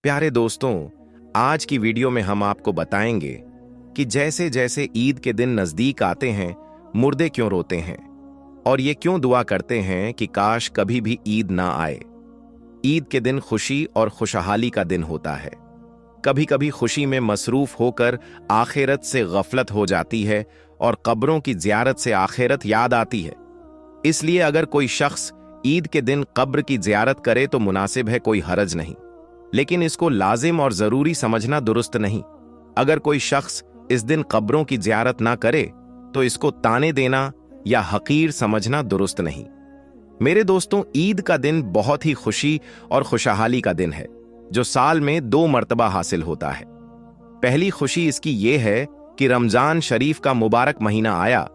प्यारे दोस्तों, आज की वीडियो में हम आपको बताएंगे कि जैसे जैसे ईद के दिन नजदीक आते हैं, मुर्दे क्यों रोते हैं और ये क्यों दुआ करते हैं कि काश कभी भी ईद ना आए। ईद के दिन खुशी और खुशहाली का दिन होता है। कभी कभी खुशी में मसरूफ होकर आखिरत से गफलत हो जाती है और कब्रों की ज़ियारत से आखिरत याद आती है। इसलिए अगर कोई शख्स ईद के दिन कब्र की ज़ियारत करे तो मुनासिब है, कोई हरज नहीं, लेकिन इसको लाजिम और ज़रूरी समझना दुरुस्त नहीं। अगर कोई शख्स इस दिन कब्रों की ज़ियारत ना करे तो इसको ताने देना या हकीर समझना दुरुस्त नहीं। मेरे दोस्तों, ईद का दिन बहुत ही खुशी और खुशहाली का दिन है जो साल में 2 मर्तबा हासिल होता है। पहली खुशी इसकी ये है कि रमजान शरीफ का मुबारक महीना आया।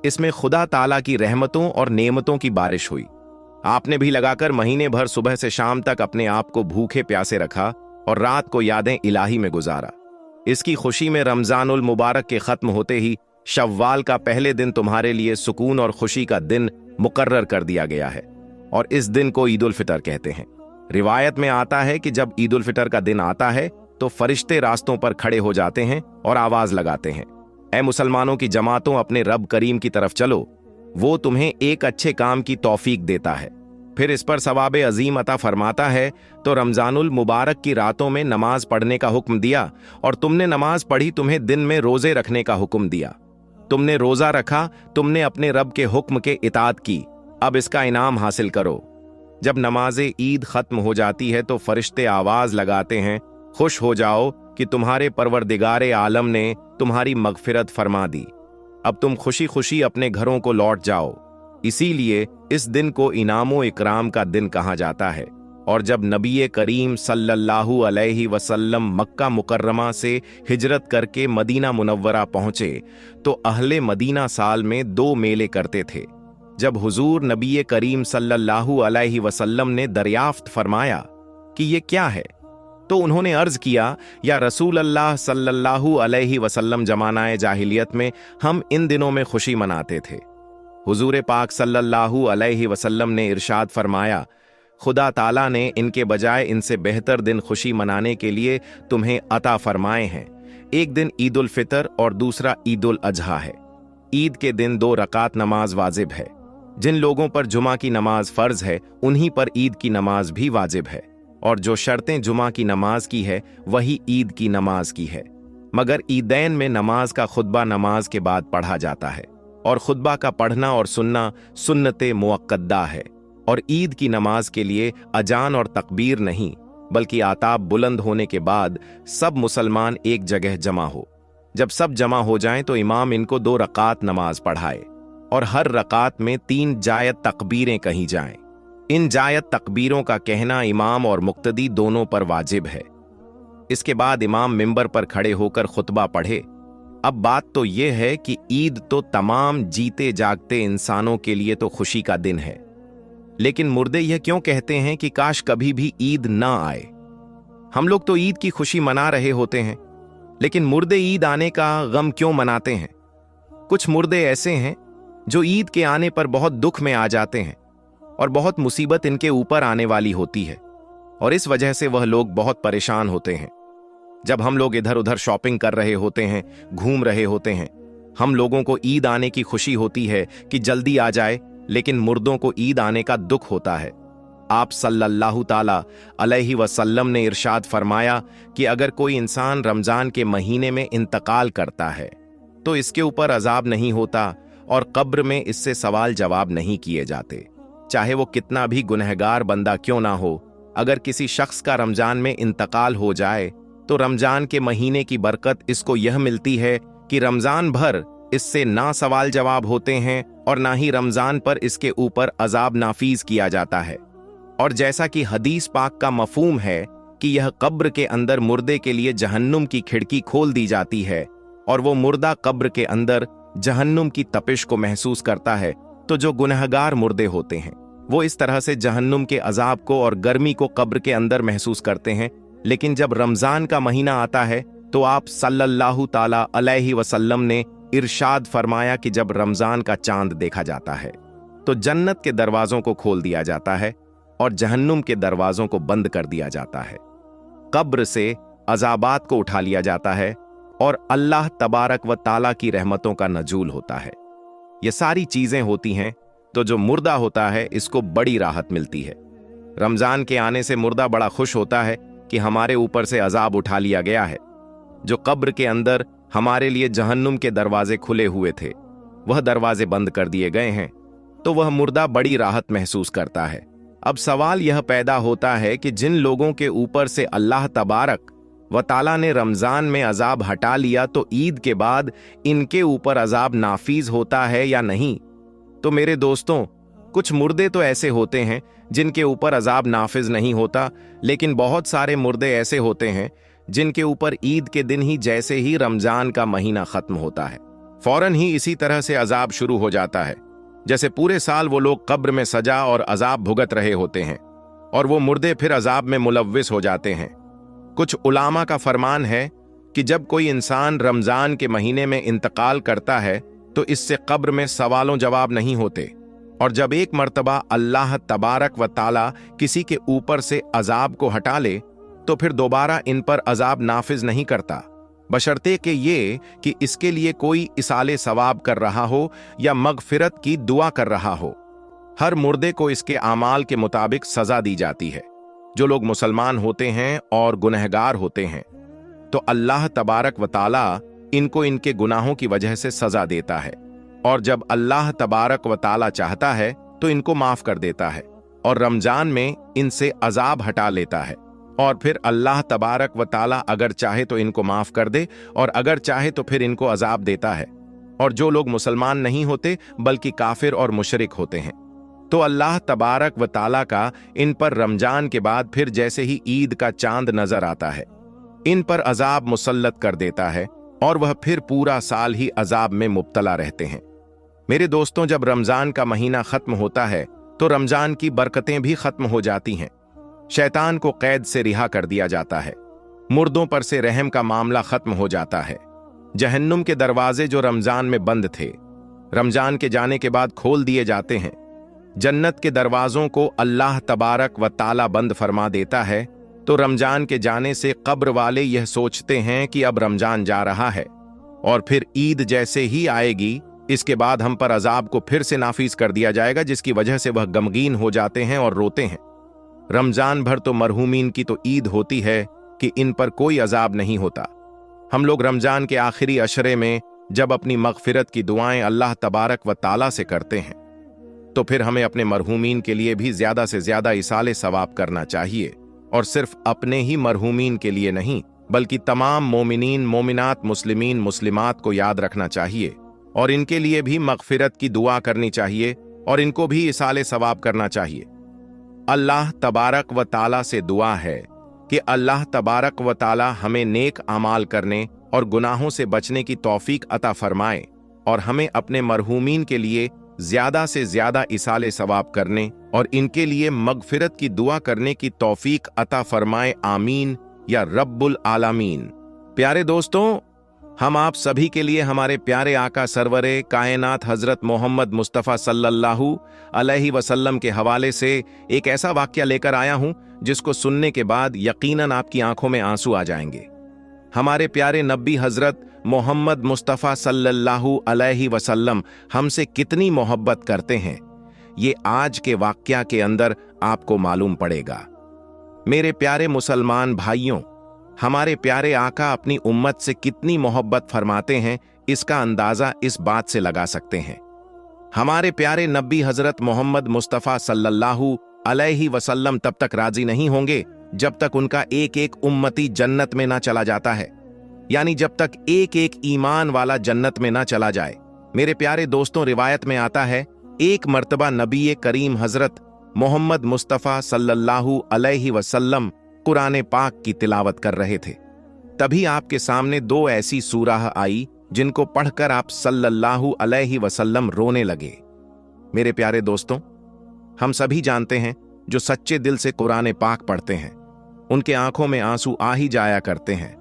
इसमें खुदा ताला की रहमतों और नेमतों की बारिश हुई। आपने भी लगाकर महीने भर सुबह से शाम तक अपने आप को भूखे प्यासे रखा और रात को यादें इलाही में गुजारा। इसकी खुशी में रमजानुल मुबारक के खत्म होते ही शव्वाल का पहले दिन तुम्हारे लिए सुकून और खुशी का दिन मुकर्रर कर दिया गया है और इस दिन को ईद उल फितर कहते हैं। रिवायत में आता है कि जब ईद उल फितर का दिन आता है तो फरिश्ते रास्तों पर खड़े हो जाते हैं और आवाज लगाते हैं, ऐ मुसलमानों की जमातों, अपने रब करीम की तरफ चलो, वो तुम्हें एक अच्छे काम की तौफीक देता है, फिर इस पर सवाब अजीम अता फरमाता है। तो रमजानुल मुबारक की रातों में नमाज पढ़ने का हुक्म दिया और तुमने नमाज पढ़ी, तुम्हें दिन में रोजे रखने का हुक्म दिया। तुमने रोजा रखा, तुमने अपने रब के हुक्म के इताअत की, अब इसका इनाम हासिल करो। जब नमाज़े ईद खत्म हो जाती है तो फरिश्ते आवाज लगाते हैं, खुश हो जाओ कि तुम्हारे परवरदिगारे आलम ने तुम्हारी मगफिरत फरमा दी, अब तुम खुशी खुशी अपने घरों को लौट जाओ। इसीलिए इस दिन को इनामो इकराम का दिन कहा जाता है। और जब नबी करीम सल्लल्लाहु अलैहि वसल्लम मक्का मुकर्रमा से हिजरत करके मदीना मुनव्वरा पहुंचे तो अहले मदीना साल में 2 मेले करते थे। जब हुजूर नबी करीम सल्लल्लाहु अलैहि वसल्लम ने दरियाफ्त फरमाया कि ये क्या है, तो उन्होंने अर्ज किया, या रसूल अल्लाह सल्लल्लाहु अलैहि वसल्लम, जमानाए जाहिलियत में हम इन दिनों में खुशी मनाते थे। हुजूर पाक सल्लल्लाहु अलैहि वसल्लम ने इरशाद फरमाया, खुदा ताला ने इनके बजाय इनसे बेहतर दिन खुशी मनाने के लिए तुम्हें अता फरमाए हैं। एक दिन ईद उल फितर और दूसरा ईद उल अजहा है। ईद के दिन 2 रकात नमाज वाजिब है। जिन लोगों पर जुमा की नमाज फर्ज है उन्हीं पर ईद की नमाज भी वाजिब है, और जो शर्तें जुमा की नमाज की है वही ईद की नमाज की है। मगर ईदैन में नमाज का खुतबा नमाज के बाद पढ़ा जाता है और खुतबा का पढ़ना और सुनना सुन्नते मुअक्कदा है। और ईद की नमाज के लिए अजान और तकबीर नहीं, बल्कि आताब बुलंद होने के बाद सब मुसलमान एक जगह जमा हो। जब सब जमा हो जाएं तो इमाम इनको 2 रकात नमाज पढ़ाए और हर रकात में 3 जायद तकबीरें कही जाएं। इन जायद तकबीरों का कहना इमाम और मुक्तदी दोनों पर वाजिब है। इसके बाद इमाम मिंबर पर खड़े होकर खुतबा पढ़े। अब बात तो यह है कि ईद तो तमाम जीते जागते इंसानों के लिए तो खुशी का दिन है, लेकिन मुर्दे यह क्यों कहते हैं कि काश कभी भी ईद ना आए। हम लोग तो ईद की खुशी मना रहे होते हैं, लेकिन मुर्दे ईद आने का गम क्यों मनाते हैं। कुछ मुर्दे ऐसे हैं जो ईद के आने पर बहुत दुख में आ जाते हैं और बहुत मुसीबत इनके ऊपर आने वाली होती है, और इस वजह से वह लोग बहुत परेशान होते हैं। जब हम लोग इधर उधर शॉपिंग कर रहे होते हैं, घूम रहे होते हैं, हम लोगों को ईद आने की खुशी होती है कि जल्दी आ जाए, लेकिन मुर्दों को ईद आने का दुख होता है। आप सल्लल्लाहु ताला अलैहि वसल्लम ने इरशाद फरमाया कि अगर कोई इंसान रमजान के महीने में इंतकाल करता है तो इसके ऊपर अजाब नहीं होता और कब्र में इससे सवाल जवाब नहीं किए जाते, चाहे वो कितना भी गुनहगार बंदा क्यों ना हो। अगर किसी शख्स का रमजान में इंतकाल हो जाए तो रमजान के महीने की बरकत इसको यह मिलती है कि रमजान भर इससे ना सवाल जवाब होते हैं और ना ही रमजान पर इसके ऊपर अजाब नाफीज किया जाता है। और जैसा कि हदीस पाक का मफहूम है कि यह कब्र के अंदर मुर्दे के लिए जहन्नुम की खिड़की खोल दी जाती है और वो मुर्दा कब्र के अंदर जहन्नुम की तपिश को महसूस करता है, तो जो गुनहगार मुर्दे होते हैं वो इस तरह से जहन्नुम के अजाब को और गर्मी को कब्र के अंदर महसूस करते हैं। लेकिन जब रमजान का महीना आता है तो आप सल्लल्लाहु ताला अलैहि वसल्लम ने इरशाद फरमाया कि जब रमजान का चांद देखा जाता है तो जन्नत के दरवाजों को खोल दिया जाता है और जहन्नुम के दरवाजों को बंद कर दिया जाता है। कब्र से अजाबात को उठा लिया जाता है और अल्लाह तबारक व ताला की रहमतों का नजूल होता है। ये सारी चीजें होती हैं तो जो मुर्दा होता है इसको बड़ी राहत मिलती है। रमजान के आने से मुर्दा बड़ा खुश होता है कि हमारे ऊपर से अजाब उठा लिया गया है। जो कब्र के अंदर हमारे लिए जहन्नुम के दरवाजे खुले हुए थे, वह दरवाजे बंद कर दिए गए हैं, तो वह मुर्दा बड़ी राहत महसूस करता है। अब सवाल यह पैदा होता है कि जिन लोगों के ऊपर से अल्लाह तबारक व ताला ने रमजान में अजाब हटा लिया, तो ईद के बाद इनके ऊपर अजाब नाफिज होता है या नहीं? तो मेरे दोस्तों, कुछ मुर्दे तो ऐसे होते हैं जिनके ऊपर अजाब नाफिज नहीं होता, लेकिन बहुत सारे मुर्दे ऐसे होते हैं जिनके ऊपर ईद के दिन ही, जैसे ही रमजान का महीना खत्म होता है, फौरन ही इसी तरह से अजाब शुरू हो जाता है, जैसे पूरे साल वो लोग कब्र में सजा और अजाब भुगत रहे होते हैं और वो मुर्दे फिर अजाब में मुलव्विस हो जाते हैं। कुछ उलामा का फरमान है कि जब कोई इंसान रमजान के महीने में इंतकाल करता है तो इससे कब्र में सवालों जवाब नहीं होते, और जब एक मर्तबा अल्लाह तबारक व ताला किसी के ऊपर से अजाब को हटा ले तो फिर दोबारा इन पर अजाब नाफिज नहीं करता, बशर्ते कि ये कि इसके लिए कोई इसाले सवाब कर रहा हो या मगफिरत की दुआ कर रहा हो। हर मुर्दे को इसके आमाल के मुताबिक सजा दी जाती है। जो लोग मुसलमान होते हैं और गुनहगार होते हैं तो अल्लाह तबारक व ताला इनको इनके गुनाहों की वजह से सजा देता है, और जब अल्लाह तबारक व ताला चाहता है तो इनको माफ कर देता है और रमजान में इनसे अजाब हटा लेता है, और फिर अल्लाह तबारक व ताला अगर चाहे तो इनको माफ कर दे और अगर चाहे तो फिर इनको अजाब देता है। और जो लोग मुसलमान नहीं होते बल्कि काफिर और मुशरिक होते हैं, तो अल्लाह तबारक व ताला का इन पर रमजान के बाद फिर जैसे ही ईद का चांद नजर आता है, इन पर अजाब मुसल्लत कर देता है और वह फिर पूरा साल ही अजाब में मुब्तला रहते हैं। मेरे दोस्तों, जब रमजान का महीना खत्म होता है तो रमजान की बरकतें भी खत्म हो जाती हैं। शैतान को कैद से रिहा कर दिया जाता है, मुर्दों पर से रहम का मामला खत्म हो जाता है। जहन्नुम के दरवाजे जो रमजान में बंद थे, रमजान के जाने के बाद खोल दिए जाते हैं। जन्नत के दरवाजों को अल्लाह तबारक व ताला बंद फरमा देता है, तो रमजान के जाने से कब्र वाले यह सोचते हैं कि अब रमजान जा रहा है और फिर ईद जैसे ही आएगी, इसके बाद हम पर अजाब को फिर से नाफिज कर दिया जाएगा, जिसकी वजह से वह गमगीन हो जाते हैं और रोते हैं। रमजान भर तो मरहूमीन की तो ईद होती है कि इन पर कोई अजाब नहीं होता। हम लोग रमजान के आखिरी अशरे में जब अपनी मगफिरत की दुआएं अल्लाह तबारक व ताला से करते हैं, तो फिर हमें अपने मरहूमीन के लिए भी ज्यादा से ज्यादा इसाले सवाब करना चाहिए, और सिर्फ अपने ही मरहूमीन के लिए नहीं बल्कि तमाम मोमिनीन मोमिनात मुस्लिमीन मुस्लिमात को याद रखना चाहिए और इनके लिए भी मगफिरत की दुआ करनी चाहिए और इनको भी इसाले सवाब करना चाहिए। अल्लाह तबारक व ताला से दुआ है कि अल्लाह तबारक व ताला हमें नेक अमाल करने और गुनाहों से बचने की तौफीक अता फरमाए और हमें अपने मरहूमीन के लिए ज्यादा से ज्यादा इसाले सवाब करने और इनके लिए मगफिरत की दुआ करने की तौफीक अता फरमाए। आमीन या रब्बुल आलमीन। प्यारे दोस्तों, हम आप सभी के लिए हमारे प्यारे आका सरवरे कायनात हजरत मोहम्मद मुस्तफ़ा सल्लल्लाहु अलैहि वसल्लम के हवाले से एक ऐसा वाक्या लेकर आया हूं जिसको सुनने के बाद यकीनन आपकी आंखों में आंसू आ जाएंगे। हमारे प्यारे नबी हजरत मोहम्मद मुस्तफ़ा सल्लल्लाहु अलैहि वसल्लम हमसे कितनी मोहब्बत करते हैं, ये आज के वाक्या के अंदर आपको मालूम पड़ेगा। मेरे प्यारे मुसलमान भाइयों, हमारे प्यारे आका अपनी उम्मत से कितनी मोहब्बत फरमाते हैं, इसका अंदाजा इस बात से लगा सकते हैं। हमारे प्यारे नबी हजरत मोहम्मद मुस्तफ़ा सल्लल्लाहु अलैहि वसल्लम तब तक राजी नहीं होंगे जब तक उनका एक एक उम्मती जन्नत में ना चला जाता है, यानी जब तक एक एक ईमान वाला जन्नत में ना चला जाए। मेरे प्यारे दोस्तों, रिवायत में आता है एक मर्तबा नबी करीम हजरत मोहम्मद मुस्तफ़ा सल्लल्लाहु अलैहि वसल्लम कुरान पाक की तिलावत कर रहे थे। तभी आपके सामने दो ऐसी सूरह आई जिनको पढ़कर आप सल्लल्लाहु अलैहि वसल्लम रोने लगे। मेरे प्यारे दोस्तों, हम सभी जानते हैं जो सच्चे दिल से कुरान पाक पढ़ते हैं उनके आंखों में आंसू आ ही जाया करते हैं।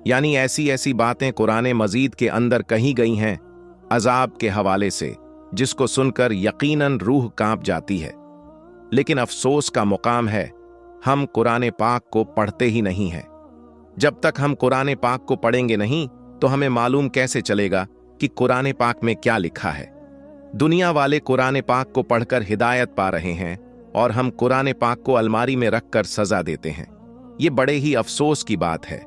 यानी ऐसी ऐसी बातें कुरान मजीद के अंदर कही गई हैं अजाब के हवाले से, जिसको सुनकर यकीनन रूह कांप जाती है। लेकिन अफसोस का मुकाम है हम कुरान पाक को पढ़ते ही नहीं हैं। जब तक हम कुरान पाक को पढ़ेंगे नहीं तो हमें मालूम कैसे चलेगा कि कुरान पाक में क्या लिखा है। दुनिया वाले कुरान पाक को पढ़कर हिदायत पा रहे हैं और हम कुरान पाक को अलमारी में रखकर सजा देते हैं। ये बड़े ही अफसोस की बात है।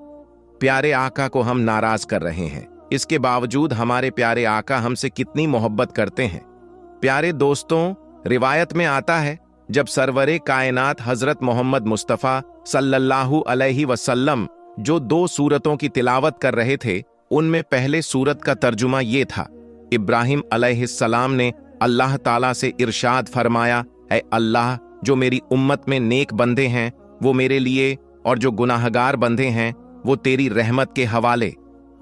प्यारे आका को हम नाराज कर रहे हैं, इसके बावजूद हमारे प्यारे आका हमसे कितनी मोहब्बत करते हैं। प्यारे दोस्तों, रिवायत में आता है जब सरवरे कायनात हजरत मोहम्मद मुस्तफ़ा सल्लल्लाहु अलैहि वसल्लम जो 2 सूरतों की तिलावत कर रहे थे, उनमें पहले सूरत का तर्जुमा ये था। इब्राहिम अलैहिस्सलाम ने अल्लाह ताला से इरशाद फरमाया, ऐ अल्लाह, जो मेरी उम्मत में नेक बंदे हैं वो मेरे लिए, और जो गुनाहगार बंदे हैं वो तेरी रहमत के हवाले।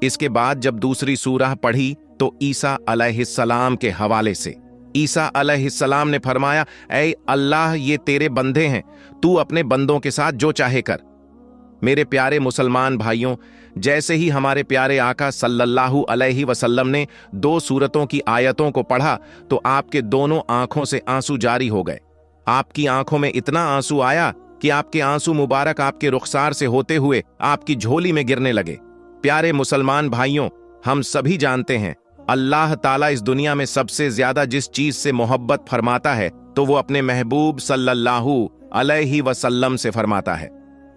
इसके बाद जब दूसरी सूरह पढ़ी तो ईसा अलैहिस्सलाम के हवाले से ईसा अलैहिस्सलाम ने फरमाया, ऐ अल्लाह, ये तेरे बंदे हैं, तू अपने बंदों के साथ जो चाहे कर। मेरे प्यारे मुसलमान भाइयों, जैसे ही हमारे प्यारे आका सल्लल्लाहु अलैहि वसल्लम ने 2 सूरतों की आयतों को पढ़ा तो आपके दोनों आंखों से आंसू जारी हो गए। आपकी आंखों में इतना आंसू आया कि आपके आंसू मुबारक आपके रुखसार से होते हुए आपकी झोली में गिरने लगे। प्यारे मुसलमान भाइयों, हम सभी जानते हैं अल्लाह ताला इस दुनिया में सबसे ज्यादा जिस चीज से मोहब्बत फरमाता है तो वो अपने महबूब सल्लल्लाहु अलैहि वसल्लम से फरमाता है।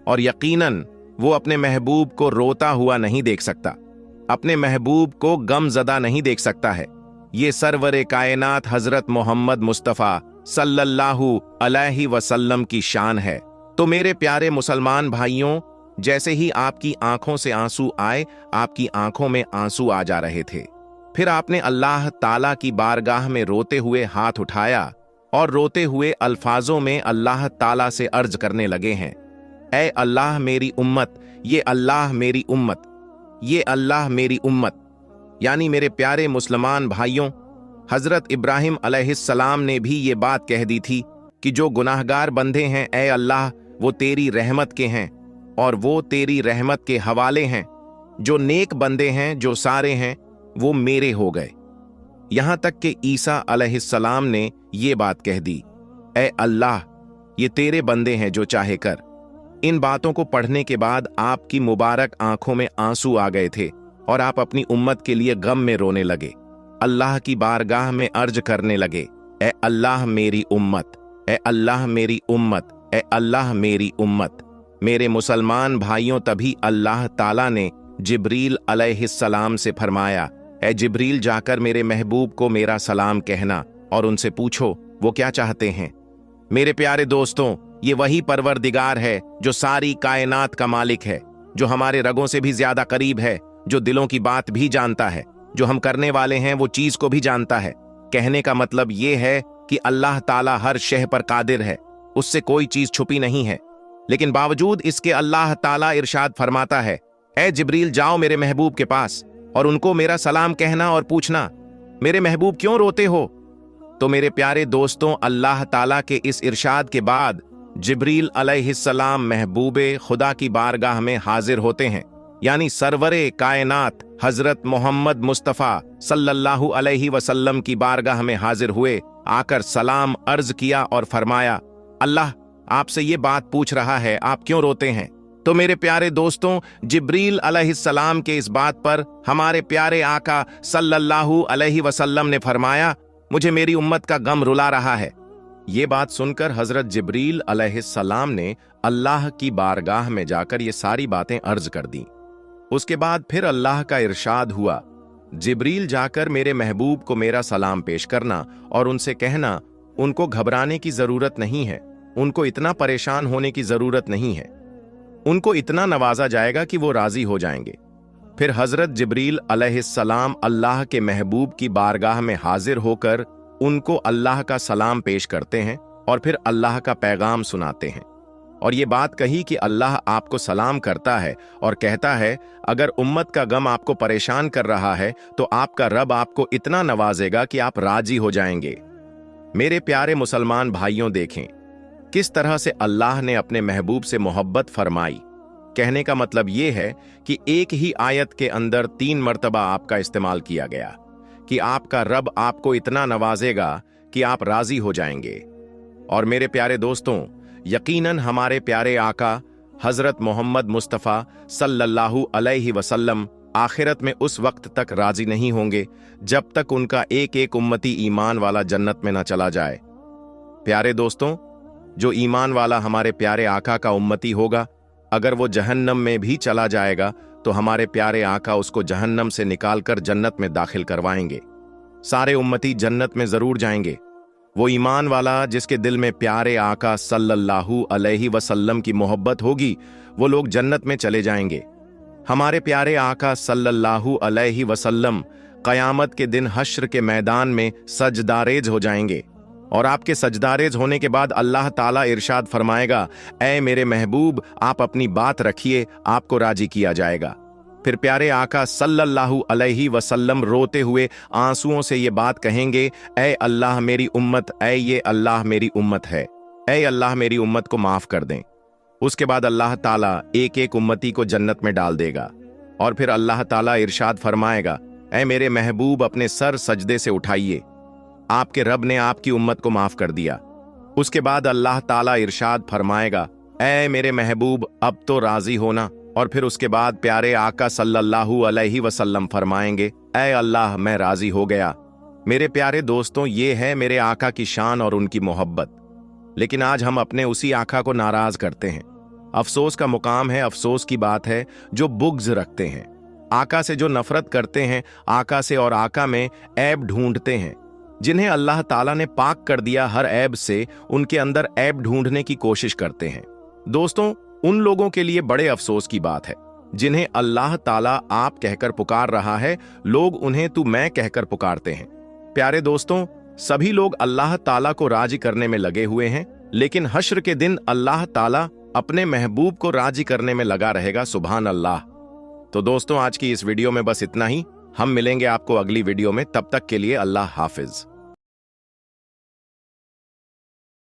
और यकीनन वो अपने महबूब को रोता हुआ नहीं देख सकता, अपने महबूब को गमज़दा नहीं देख सकता है। ये सरवरे कायनात हजरत मोहम्मद मुस्तफ़ा सल्लल्लाहु अलैहि वसल्लम की शान है। तो मेरे प्यारे मुसलमान भाइयों, जैसे ही आपकी आंखों से आंसू आए, आपकी आंखों में आंसू आ जा रहे थे। फिर आपने अल्लाह ताला की बारगाह में रोते हुए हाथ उठाया और रोते हुए अल्फाजों में अल्लाह ताला से अर्ज करने लगे हैं, ऐ अल्लाह मेरी उम्मत, ये अल्लाह मेरी उम्मत, ये अल्लाह मेरी उम्मत। यानी मेरे प्यारे मुसलमान भाइयों, हजरत इब्राहिम अलैहिस्सलाम ने भी ये बात कह दी थी कि जो गुनाहगार बंदे हैं, ऐ अल्लाह, वो तेरी रहमत के हैं और वो तेरी रहमत के हवाले हैं। जो नेक बंदे हैं, जो सारे हैं, वो मेरे हो गए। यहां तक कि ईसा अलैहिस्सलाम ने ये बात कह दी, ऐ अल्लाह, ये तेरे बंदे हैं, जो चाहे कर। इन बातों को पढ़ने के बाद आपकी मुबारक आंखों में आंसू आ गए थे और आप अपनी उम्मत के लिए गम में रोने लगे, अल्लाह की बारगाह में अर्ज करने लगे, ऐ अल्लाह मेरी उम्मत, ऐ अल्लाह मेरी उम्मत, ऐ अल्लाह मेरी उम्मत। मेरे मुसलमान भाइयों, तभी अल्लाह ताला ने जिब्रील अलैहिस्सलाम से फरमाया, ऐ जिब्रील, जाकर मेरे महबूब को मेरा सलाम कहना और उनसे पूछो वो क्या चाहते हैं। मेरे प्यारे दोस्तों, ये वही परवरदिगार है जो सारी कायनात का मालिक है, जो हमारे रगों से भी ज्यादा करीब है, जो दिलों की बात भी जानता है, जो हम करने वाले हैं वो चीज को भी जानता है। कहने का मतलब ये है कि अल्लाह ताला हर शय पर कादिर है, उससे कोई चीज छुपी नहीं है। लेकिन बावजूद इसके अल्लाह ताला इरशाद फरमाता है, ऐ जिब्रील, जाओ मेरे महबूब के पास और उनको मेरा सलाम कहना और पूछना, मेरे महबूब क्यों रोते हो। तो मेरे प्यारे दोस्तों, अल्लाह ताला के इस इरशाद के बाद जिब्रील अलैहिस्सलाम महबूबे खुदा की बारगाह में हाजिर होते हैं, यानी सरवरे कायनात हजरत मोहम्मद मुस्तफ़ा सल्लल्लाहु अलैहि वसल्लम की बारगाह में हाजिर हुए, आकर सलाम अर्ज किया और फरमाया, अल्लाह आपसे ये बात पूछ रहा है, आप क्यों रोते हैं। तो मेरे प्यारे दोस्तों, जिब्रील अलैहिस्सलाम के इस बात पर हमारे प्यारे आका सल्लल्लाहु अलैहि वसल्लम ने फरमाया, मुझे मेरी उम्मत का गम रुला रहा है। ये बात सुनकर हजरत जिब्रील अलैहिस्सलाम ने अल्लाह की बारगाह में जाकर ये सारी बातें अर्ज कर दी। उसके बाद फिर अल्लाह का इरशाद हुआ, जिब्रील, जाकर मेरे महबूब को मेरा सलाम पेश करना और उनसे कहना, उनको घबराने की जरूरत नहीं है, उनको इतना परेशान होने की जरूरत नहीं है, उनको इतना नवाजा जाएगा कि वो राजी हो जाएंगे। फिर हजरत जिब्रील अलैहिस्सलाम अल्लाह के महबूब की बारगाह में हाजिर होकर उनको अल्लाह का सलाम पेश करते हैं और फिर अल्लाह का पैगाम सुनाते हैं और ये बात कही कि अल्लाह आपको सलाम करता है और कहता है, अगर उम्मत का गम आपको परेशान कर रहा है तो आपका रब आपको इतना नवाजेगा कि आप राजी हो जाएंगे। मेरे प्यारे मुसलमान भाइयों, देखें किस तरह से अल्लाह ने अपने महबूब से मोहब्बत फरमाई। कहने का मतलब ये है कि एक ही आयत के अंदर 3 मर्तबा आपका इस्तेमाल किया गया कि आपका रब आपको इतना नवाजेगा कि आप राजी हो जाएंगे। और मेरे प्यारे दोस्तों, यकीनन हमारे प्यारे आका हजरत मोहम्मद मुस्तफ़ा सल्लल्लाहु अलैहि वसल्लम आखिरत में उस वक्त तक राजी नहीं होंगे जब तक उनका एक एक उम्मती ईमान वाला जन्नत में न चला जाए। प्यारे दोस्तों, जो ईमान वाला हमारे प्यारे आका का उम्मती होगा, अगर वो जहन्नम में भी चला जाएगा तो हमारे प्यारे आका उसको जहन्नम से निकालकर जन्नत में दाखिल करवाएंगे। सारे उम्मती जन्नत में जरूर जाएंगे। वो ईमान वाला जिसके दिल में प्यारे आका सल्लल्लाहु अलैहि वसल्लम की मोहब्बत होगी, वो लोग जन्नत में चले जाएंगे। हमारे प्यारे आका सल्लल्लाहु अलैहि वसल्लम कयामत के दिन हश्र के मैदान में सजदारेज हो जाएंगे और आपके सजदारेज होने के बाद अल्लाह ताला इरशाद फरमाएगा, ऐ मेरे महबूब, आप अपनी बात रखिए, आपको राजी किया जाएगा। फिर प्यारे आका सल्लल्लाहु अलैहि वसल्लम रोते हुए आंसुओं से ये बात कहेंगे, ऐ अल्लाह मेरी उम्मत, ऐ ये अल्लाह मेरी उम्मत है, ऐ अल्लाह मेरी उम्मत को माफ कर दें। उसके बाद अल्लाह ताला एक एक उम्मती को जन्नत में डाल देगा और फिर अल्लाह ताला इरशाद फरमाएगा, ऐ मेरे महबूब, अपने सर सजदे से उठाइए, आपके रब ने आपकी उम्मत को माफ कर दिया। उसके बाद अल्लाह ताला इरशाद फरमाएगा, ऐ मेरे महबूब, अब तो राजी होना। और फिर उसके बाद प्यारे आका सल्लल्लाहु अलैहि वसल्लम फरमाएंगे, ऐ अल्लाह, मैं राजी हो गया। मेरे प्यारे दोस्तों, ये है मेरे आका की शान और उनकी मोहब्बत। लेकिन आज हम अपने उसी आका को नाराज करते हैं। अफसोस का मुकाम है, अफसोस की बात है, जो बुग़्ज़ रखते हैं, आका से जो नफरत करते हैं, आका से और आका में ऐब ढूंढते हैं। जिन्हें अल्लाह ताला ने पाक कर दिया हर ऐब से, उनके अंदर ऐब ढूंढने की कोशिश करते हैं। दोस्तों, उन लोगों के लिए बड़े अफसोस की बात है जिन्हें अल्लाह ताला आप कहकर पुकार रहा है, लोग उन्हें तू मैं कहकर पुकारते हैं। प्यारे दोस्तों, सभी लोग अल्लाह ताला को राजी करने में लगे हुए हैं, लेकिन हश्र के दिन अल्लाह ताला अपने महबूब को राजी करने में लगा रहेगा। सुभान अल्लाह। तो दोस्तों, आज की इस वीडियो में बस इतना ही। हम मिलेंगे आपको अगली वीडियो में, तब तक के लिए अल्लाह हाफिज।